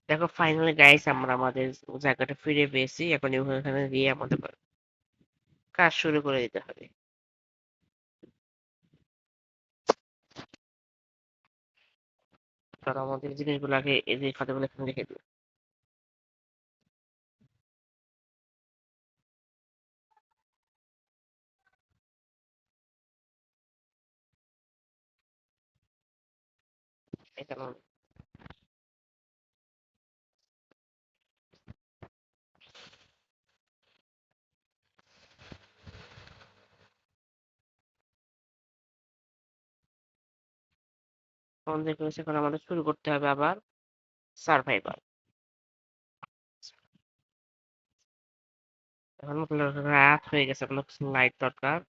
দেখো finally guys আমরা আমাদের জায়গাটা ফিরে পেয়েছি। এখন ওখানে গিয়ে আমাদের কাজ শুরু করে দিতে হবে। কারণ আমাদের জিনিসগুলো আগে এই যে খাতাগুলো এখানে রেখে দিই। এখানে আমাদের করেছে, এখন আমাদের শুরু করতে হবে আবার সার্ভাইভাল। এখন রাত হয়ে গেছে, আপনার লাইট দরকার।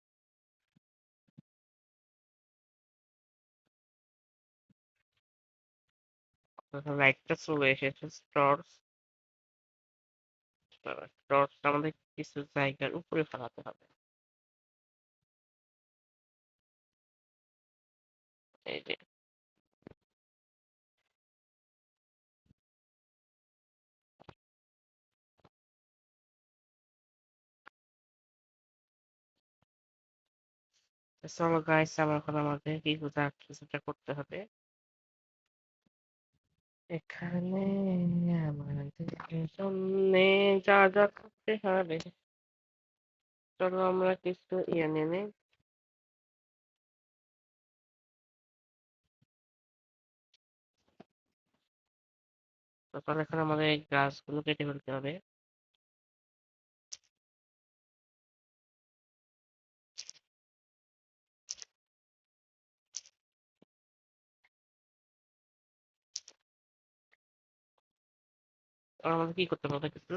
লাইটটা চলে এসেছে। টর্চ, টর্চটা আমাদের কিছু জায়গার উপরে ফেলাতে হবে। এই যে চলো গাইস, আমার এখন আমাদের কিছুটা করতে হবে এখানে। আমাদের সামনে যা যা করতে হবে, চলো আমরা কিছু ইয়ে নিয়ে নিই। তারপর এখন আমাদের এই গাছগুলো কেটে ফেলতে হবে। আর আমাদের কি করতে হবে কিছু।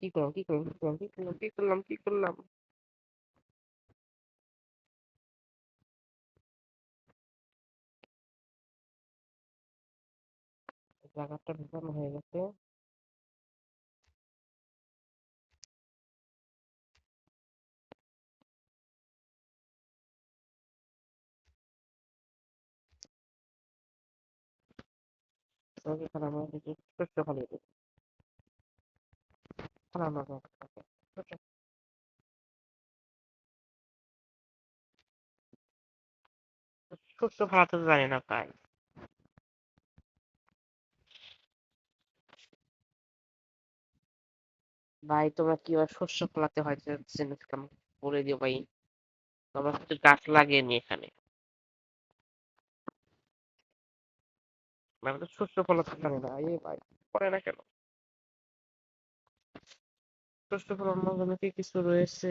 কি করলাম? জায়গাটা ঢুকানো হয়ে গেছে। এখন আমরা কিছু শস্য ফলিয়ে দেবো। ফলানো যাক। শস্য ফলাতে তো জানি না প্রায়। ভাই তোমরা কিভাবে শস্য ফলাতে হয় জিনিসটা আমাকে বলে দিও ভাই। আমরা কিছু গাছ লাগিয়ে নি এখানে। আমি তো শস্য ফলাতে জানি না এ ভাই, করে না কেন? শস্য ফলানোর জন্য কি কিছু রয়েছে?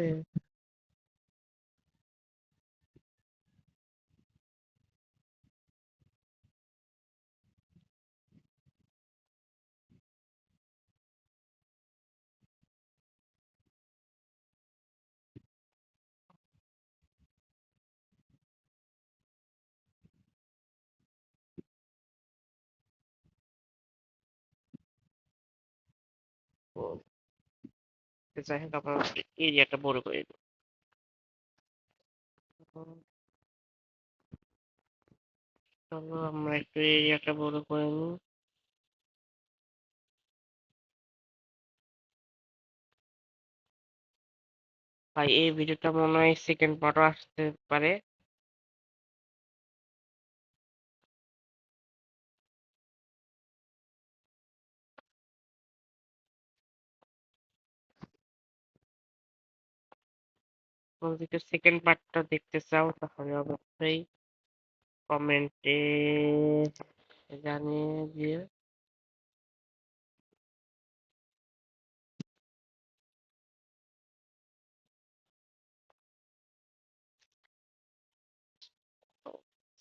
ও, যাই হোক আপনার এরিয়াটা বড় করে দিন। চলো আমরা একটু এরিয়াটা বড় করে নিই। ভাই এই ভিডিওটা মনে হয় সেকেন্ড পার্টও আসতে পারে। তোমরা যদি সেকেন্ড পার্টটা দেখতে চাও তাহলে অবশ্যই কমেন্টে জানিয়ে দিও।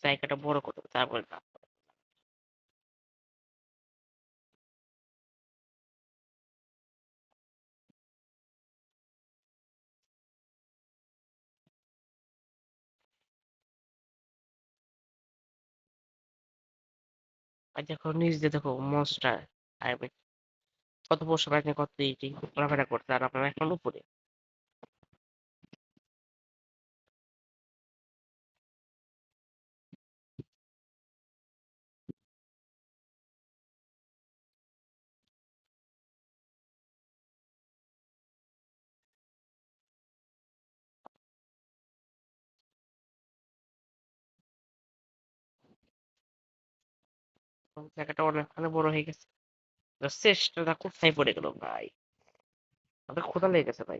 জায়গাটা বড় করতে হবে, তারপরে আর দেখো নিচ দিয়ে দেখো মনস্টার। আর কত পশু পাখি কত ইটি ঘোরাফেরা করতে, আর আপনারা এখন উপরে। জায়গাটা অনেকখানি বড় হয়ে গেছে। চেষ্টাটা কোথায় পড়ে গেল ভাই? আমাদের ক্ষুধা লেগে গেছে ভাই।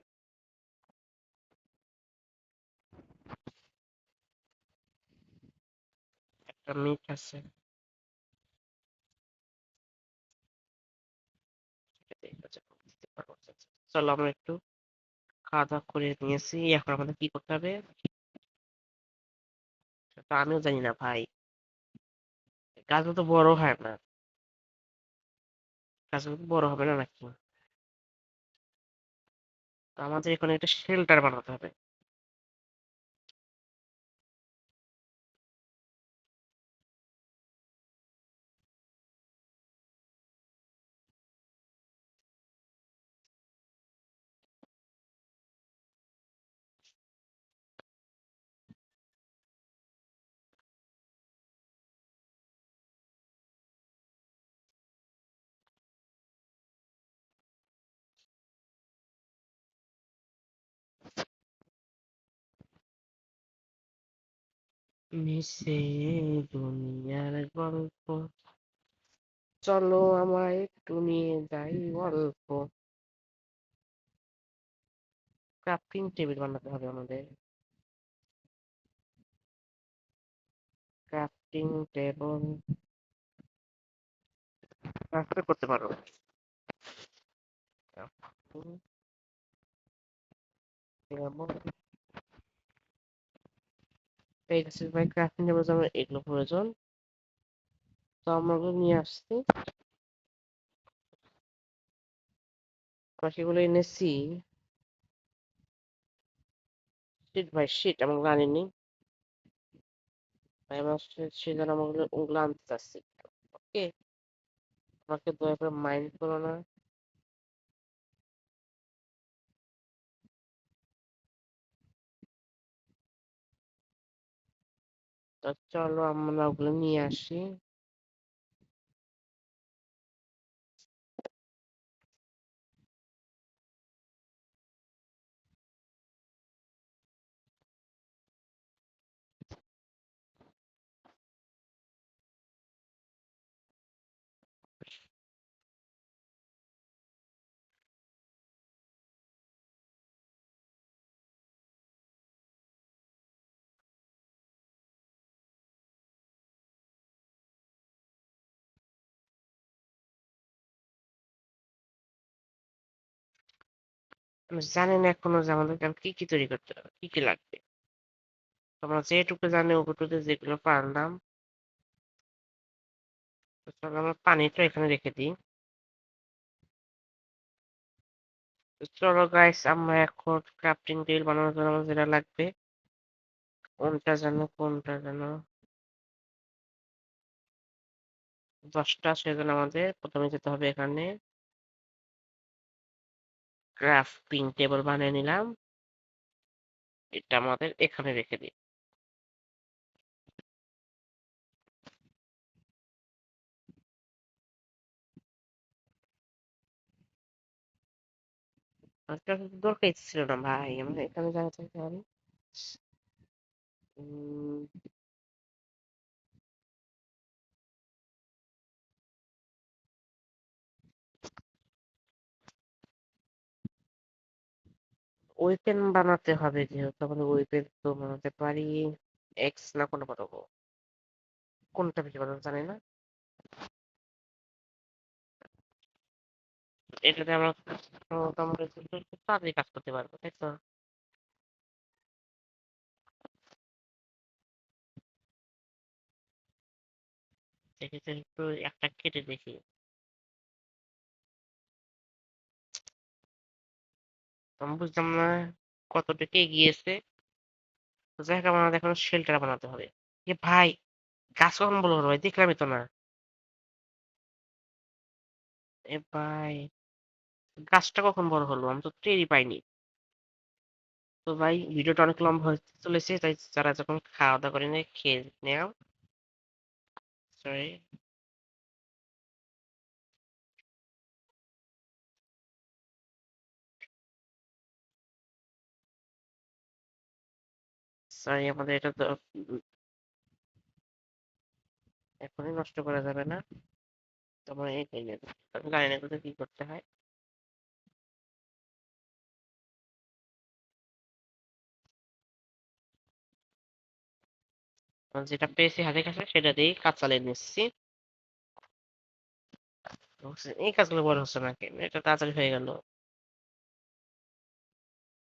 একটা মিট আছে, সেটা দিয়ে কাজ দিতে পারবো। আচ্ছা, আচ্ছা। চলো আমরা একটু খাওয়া দাওয়া করে নিয়েছি, এখন আমাদের কি করতে হবে সেটা আমিও জানি না ভাই। গাছগুলো তো বড় হয় না, গাছগুলো তো বড় হবে না নাকি? তো আমাদের এখানে একটা শেল্টার বানাতে হবে। মিশে দুনিয়ার গল্প, চলো আমায় একটু নিয়ে যাই গল্প। ক্রাফটিং টেবিল বানাতে হবে আমাদের। ক্রাফটিং টেবিল কাজটা করতে পারো। crafting table, এই গাছের ভাই ক্রাফটিং টেবিল জন্য এগুলো প্রয়োজন। তো আমরা ওগুলো নিয়ে আসছি, আমরা সেগুলো এনেছি। শিট ভাই শিট, আমরা ওগুলো আনিনি ভাই। আমরা সেজন্য আমরা ওগুলো আনতে চাচ্ছি। ওকে, আমাকে দয়া করে মাইন্ড করো না। তো চলো আমরা ওগুলো নিয়ে আসি। আমি জানি না এখনো যে আমাদেরকে আর কি কি তৈরি করতে হবে, কি কি লাগবে। তোমরা যেটুকু জানি ওটুকুতে যেগুলো পারলাম। তো চলো আমরা পানিটা এখানে রেখে দিই। তো চলো গাইস, আমরা এখন ক্রাফটিং টেবিল বানানোর জন্য আমাদের যেটা লাগবে, কোনটা যেন 10টা। সেজন্য আমাদের প্রথমে যেতে হবে এখানে, ক্রাফটিং টেবিল বানিয়ে নিলাম। এটা আমাদের এখানে রেখে দিই। একটা দরকার ছিল না ভাই, আমরা এখানে জায়গা থেকে আনি। উম, ওয়েপেন বানাতে হবে, যেহেতু আমাদের ওয়েপেন তো বানাতে পারি। এক্স না কোনটা বানাবো, কোনটা বেশি বানাবো জানি না। এটাতে আমরা মোটামুটি খুব তাড়াতাড়ি কাজ করতে পারবো, তাই তো? সেক্ষেত্রে একটু একটা কেটে দেখি। আমি বুঝলাম না কতটুকু এগিয়েছে। তো যাই হোক, আমাদের এখন শেল্টার বানাতে হবে। এ ভাই, গাছ কখন বলবো ভাই, দেখলামই তো না। এ ভাই, গাছটা কখন বড় হলো আমি তো টেরই পাইনি। তো ভাই ভিডিওটা অনেক লম্বা হয়ে চলেছে, তাই যারা যখন খাওয়া দাওয়া করে নেয় খেয়ে নেও। সরি। সরি, আমাদের এটা তো এখনই নষ্ট করা যাবে না। তোমার এই আমি জানি না এগুলো কি করতে হয়। যেটা পেয়েছি হাতের কাছে সেটা দিয়েই কাজ চালিয়ে নিচ্ছি। বুঝছি, এই কাজগুলো বড় হচ্ছে নাকি, এটা তাড়াতাড়ি হয়ে গেল।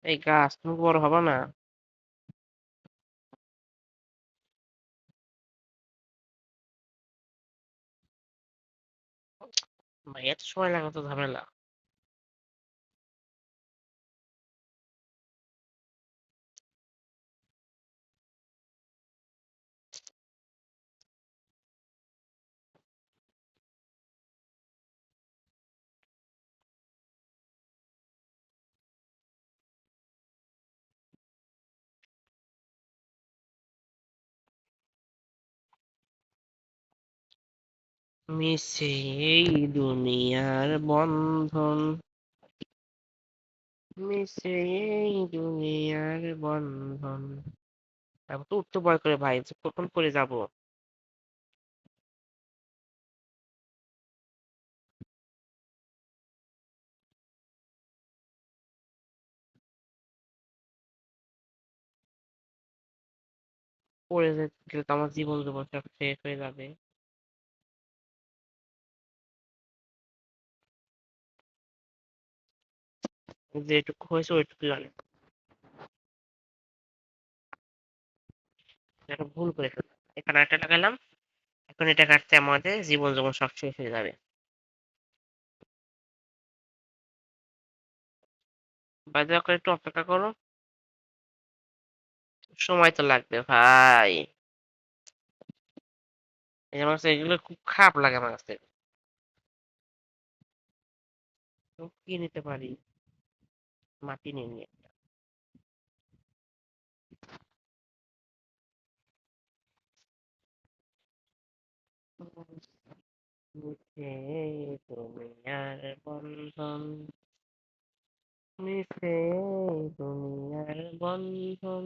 এই গাছ তুমি বড় হবে না? ভাই এত সময় লাগে তো ঝামেলা। মিশে এই দুনিয়ার বন্ধন, মিশে এই দুনিয়ার বন্ধন। তারপর তো উঠতে ভয় করে ভাই, যে কখন পড়ে যাব। গেলে তো আমার জীবন জীবন সব শেষ হয়ে যাবে। যেটুকু হয়েছে ওইটুকু জানে। একটা ভুল করে ফেললাম, এখানে একটা লাগালাম। এখন এটা কাটতে আমাদের জীবন জীবন সব শেষ হয়ে যাবে। ভাই দয়া করে একটু অপেক্ষা করো। সময় তো লাগবে ভাই। এই যে আমার কাছে এগুলো খুব খারাপ লাগে আমার কাছে। তো কি নিতে পারি? মাটি নিয়ে নিয়ে মিশে দুনিয়ার বন্ধন, মিশে দুনিয়ার বন্ধন।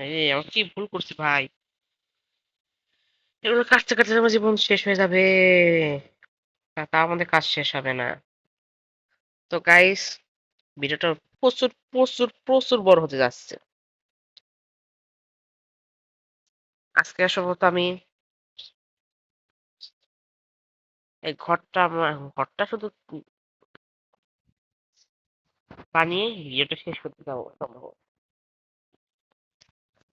এই আমি কি ভুল করছি ভাই? এগুলো কাটতে কাটতে আমার জীবন শেষ হয়ে যাবে। তা আমাদের কাজ শেষ হবে না। তো গাইস, ভিডিওটা প্রচুর প্রচুর প্রচুর বড় হতে যাচ্ছে। আজকে সম্ভবত আমি এই ঘরটা শুধু বানিয়ে ভিডিওটা শেষ করতে যাবো সম্ভব।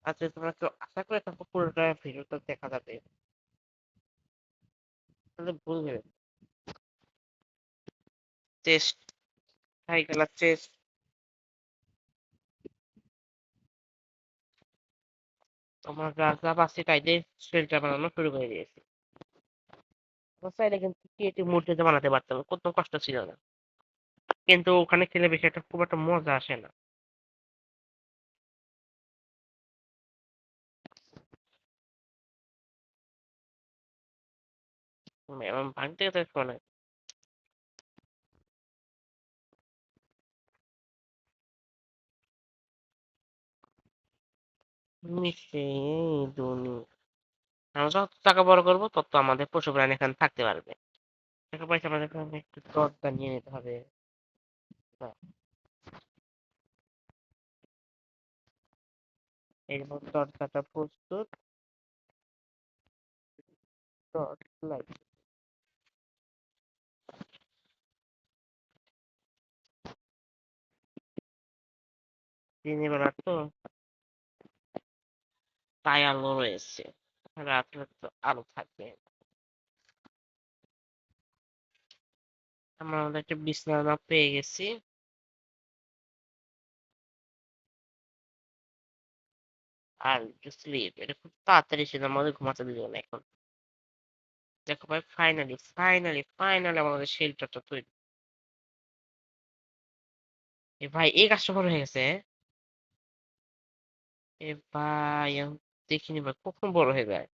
আচ্ছা, তোমরা কেউ আশা করে থাকো পুরোটা ভিডিওটা দেখা যাবে, তাহলে ভুল ভেবে। Chest, high colour chest. তোমার যা যা পাচ্ছি তাই দিয়ে শেল্টার বানানো শুরু করে দিয়েছি। আমরা চাইলে কিন্তু ক্রিয়েটিভ মুডে বানাতে পারতাম, কোনো কষ্ট ছিল না। কিন্তু ওখানে খেলে বেশি একটা খুব একটা মজা আসে না। এমন ভাঙতে গেছে শোনে। মিশে দুনি, আমরা যত টাকা বড় করবো তত আমাদের পশু প্রাণী এখানে থাকতে পারবে। টাকা পয়সা আমাদের এখানে একটু দরদার নিয়ে নিতে হবে। না, এই দরদাটা প্রস্তুত। দর লাইট দিনের বেলা তো, তাই আলো রয়েছে। রাত্রে তো আলো থাকবে। আমরা আমাদের একটা বিছানা পেয়ে গেছি। আর একটু স্লিপ। এটা খুব তাড়াতাড়ি ছিল, আমাদের ঘুমাতে দিল না এখন। দেখো ভাই, ফাইনালি ফাইনালি ফাইনালি আমাদের শেল্টারটা তৈরি। এ ভাই, এই কাজটা বড় হয়ে গেছে। এ ভাই, আমি দেখিনি ভাই কখন বড় হয়ে যায়।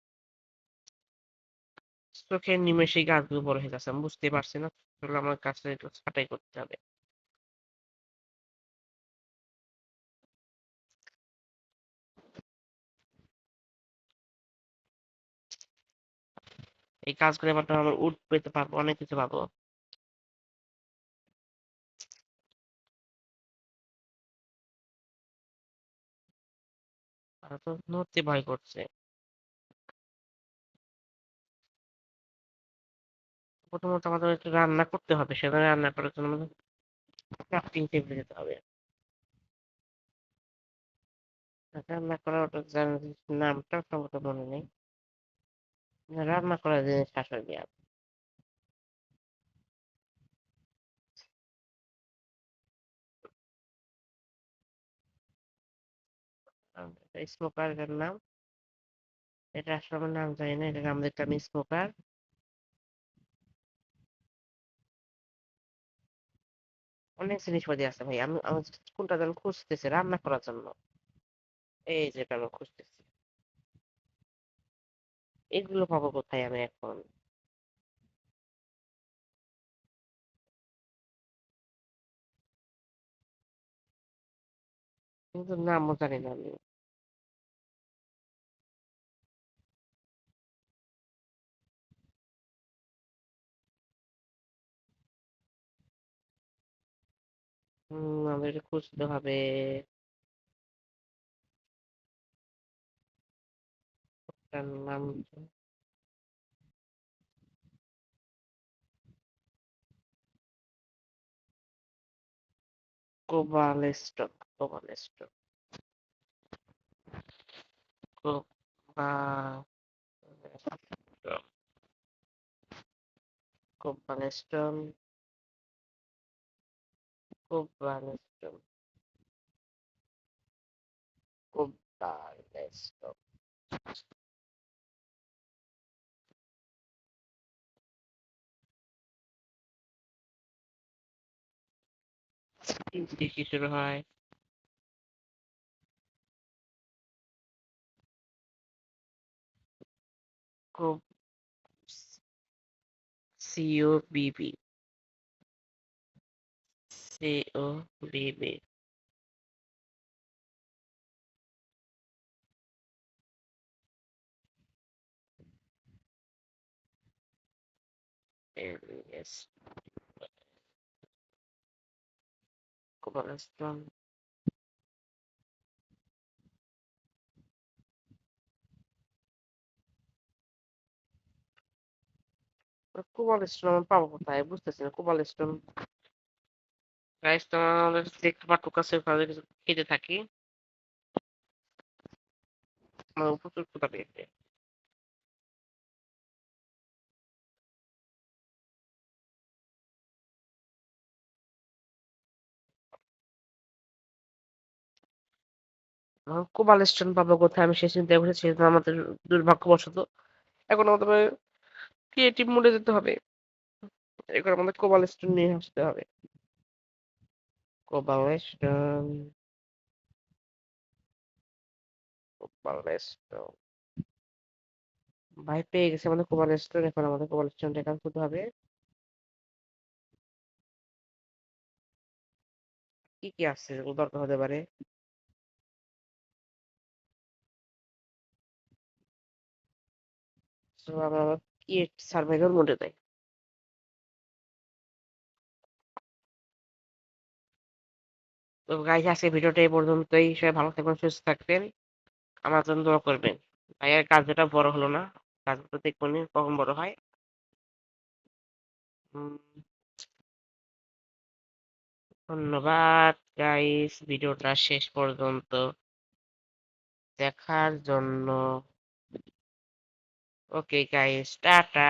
চোখের নিমেষেই গাছগুলো বড় হয়ে যাচ্ছে, আমি বুঝতে পারছি না। তাহলে আমার কাছে একটু ছাঁটাই করতে হবে। এই গাছগুলোর মাধ্যমে আমরা উড পেতে পারবো, অনেক কিছু পাবো। আর তো নড়তে ভয় করছে। প্রথমত আমাদের একটু রান্না করতে হবে, সেটা রান্না করার জন্য আমাদের ক্রাফটিং টেবিলে যেতে হবে। রান্না করার ওটা নামটা সম্ভবত মনে নেই। রান্না করার জিনিস আসলে কি আছে? স্মোকার এর নাম। এটা আসলে আমার নাম জানি না, এটা আমাদের একটা স্মোকার। অনেক জিনিসপাতি আছে ভাই, আমি কোনটা যেন খুঁজতেছি রান্না করার জন্য। এই যেটা আমি খুঁজতেছি, এগুলো পাবো কোথায় আমি এখন? কিন্তু নামও জানি না আমি। আমাদের এটা খুঁজতে হবে। তার নাম কোবালেস্টন। কোবালেস্টন। কোবা কোবালেস্টন। কোবালেস্টন। কোবালেস্টন। দিয়ে কি শুরু হয়? কোব COBB। COBB। LS। কোবালেস্টন। কোবালেস্টন আমরা পাবো কোথায় বুঝতেছি না, কোবালেস্টন। গাইস, তো আমাদের দেখতে পারতো কাছে ওখানে কিছু খেতে থাকি। আমার প্রচুর ক্ষুধা পেয়েছে। এখন কোবালেস্টন পাবো কোথায়, আমি সেই চিন্তায় বসেছি, কিন্তু আমাদের দুর্ভাগ্যবশত এখন আমাদের ক্রিয়েটিভ মোডে যেতে হবে। এখন আমাদের কোবালেস্টন নিয়ে আসতে হবে। কোবালেস্টন। কোবালেস্টন। ভাই, পেয়ে গেছে আমাদের কোবালেস্টন। এখন আমাদের কোবালেস্টনটা এখান করতে হবে। কি কি আছে যেগুলো দরকার হতে পারে? তো আমরা ক্রিয়েট সার্ভাইভাল মোডে যাই। তো গাইস, আজকে ভিডিওটা এই পর্যন্তই। সবাই ভালো থাকবেন, সুস্থ থাকবেন, আমার জন্য দোয়া করবেন। ভাইয়ের কাজ যেটা বড় হলো না, কাজটা দেখবেন কখন বড় হয়। উম, ধন্যবাদ গাইস, ভিডিওটা শেষ পর্যন্ত দেখার জন্য। Okay guys, tata.